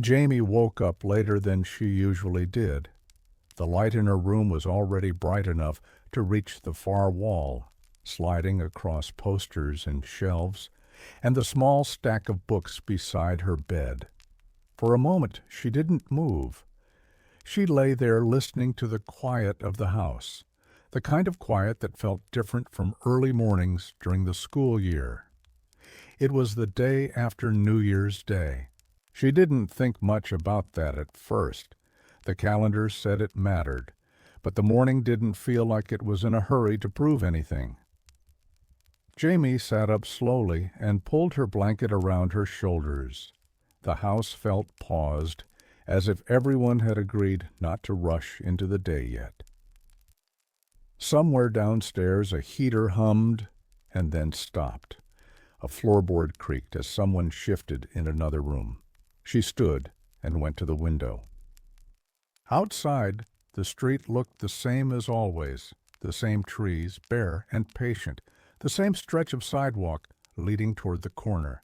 Jamie woke up later than she usually did. The light in her room was already bright enough to reach the far wall, sliding across posters and shelves, and the small stack of books beside her bed. For a moment she didn't move. She lay there listening to the quiet of the house, the kind of quiet that felt different from early mornings during the school year. It was the day after New Year's Day. She didn't think much about that at first. The calendar said it mattered, but the morning didn't feel like it was in a hurry to prove anything. Jamie sat up slowly and pulled her blanket around her shoulders. The house felt paused, as if everyone had agreed not to rush into the day yet. Somewhere downstairs a heater hummed and then stopped. A floorboard creaked as someone shifted in another room. She stood and went to the window. Outside, the street looked the same as always, the same trees, bare and patient, the same stretch of sidewalk leading toward the corner.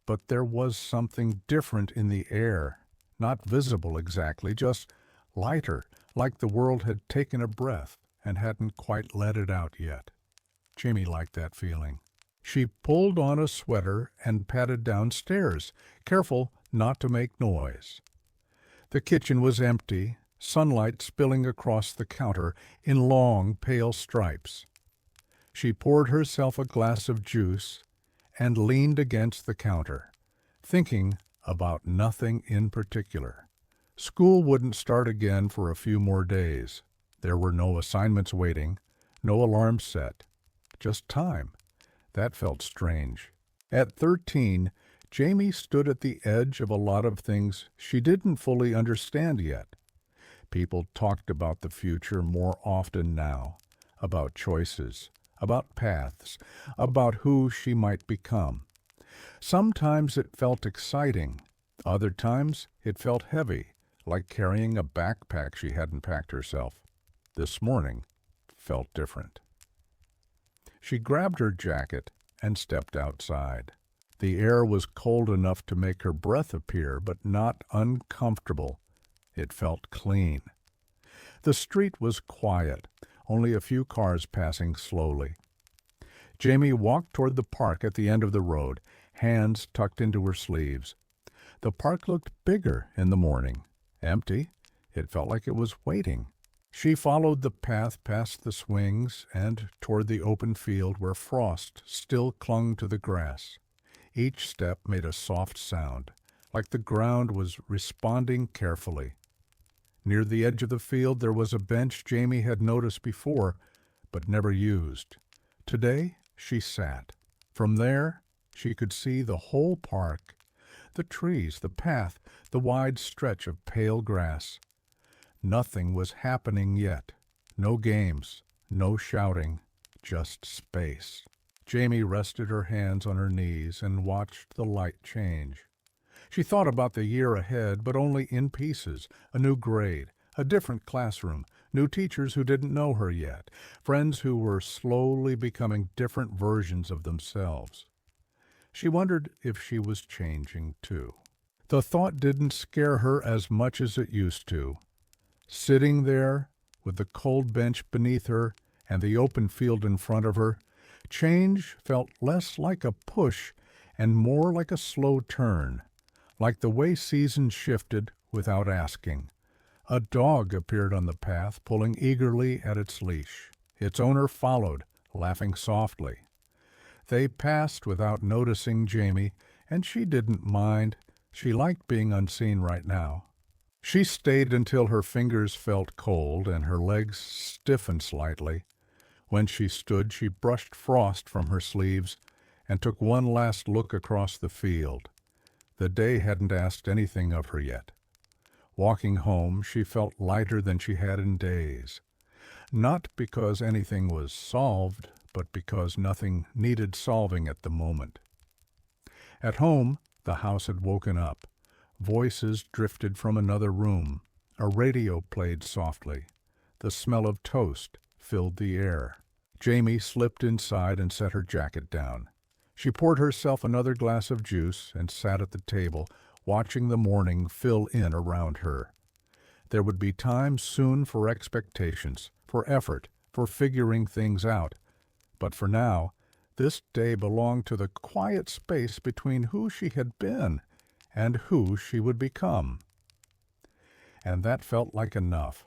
But there was something different in the air, not visible exactly, just lighter, like the world had taken a breath and hadn't quite let it out yet. Jamie liked that feeling. She pulled on a sweater and padded downstairs, careful not to make noise. The kitchen was empty, sunlight spilling across the counter in long, pale stripes. She poured herself a glass of juice and leaned against the counter, thinking about nothing in particular. School wouldn't start again for a few more days. There were no assignments waiting, no alarm set, just time. That felt strange. At 13, Jamie stood at the edge of a lot of things she didn't fully understand yet. People talked about the future more often now, about choices, about paths, about who she might become. Sometimes it felt exciting. Other times it felt heavy, like carrying a backpack she hadn't packed herself. This morning felt different. She grabbed her jacket and stepped outside. The air was cold enough to make her breath appear, but not uncomfortable. It felt clean. The street was quiet, only a few cars passing slowly. Jamie walked toward the park at the end of the road, hands tucked into her sleeves. The park looked bigger in the morning. Empty. It felt like it was waiting. She followed the path past the swings and toward the open field where frost still clung to the grass. Each step made a soft sound, like the ground was responding carefully. Near the edge of the field there was a bench Jamie had noticed before, but never used. Today she sat. From there she could see the whole park, the trees, the path, the wide stretch of pale grass. Nothing was happening yet. No games, no shouting, just space. Jamie rested her hands on her knees and watched the light change. She thought about the year ahead, but only in pieces. A new grade, a different classroom, new teachers who didn't know her yet, friends who were slowly becoming different versions of themselves. She wondered if she was changing too. The thought didn't scare her as much as it used to. Sitting there, with the cold bench beneath her and the open field in front of her, change felt less like a push and more like a slow turn, like the way seasons shifted without asking. A dog appeared on the path, pulling eagerly at its leash. Its owner followed, laughing softly. They passed without noticing Jamie, and she didn't mind. She liked being unseen right now. She stayed until her fingers felt cold and her legs stiffened slightly. When she stood, she brushed frost from her sleeves and took one last look across the field. The day hadn't asked anything of her yet. Walking home, she felt lighter than she had in days. Not because anything was solved, but because nothing needed solving at the moment. At home, the house had woken up. Voices drifted from another room. A radio played softly. The smell of toast filled the air. Jamie slipped inside and set her jacket down. She poured herself another glass of juice and sat at the table, watching the morning fill in around her. There would be time soon for expectations, for effort, for figuring things out. But for now, this day belonged to the quiet space between who she had been and who she would become. And that felt like enough.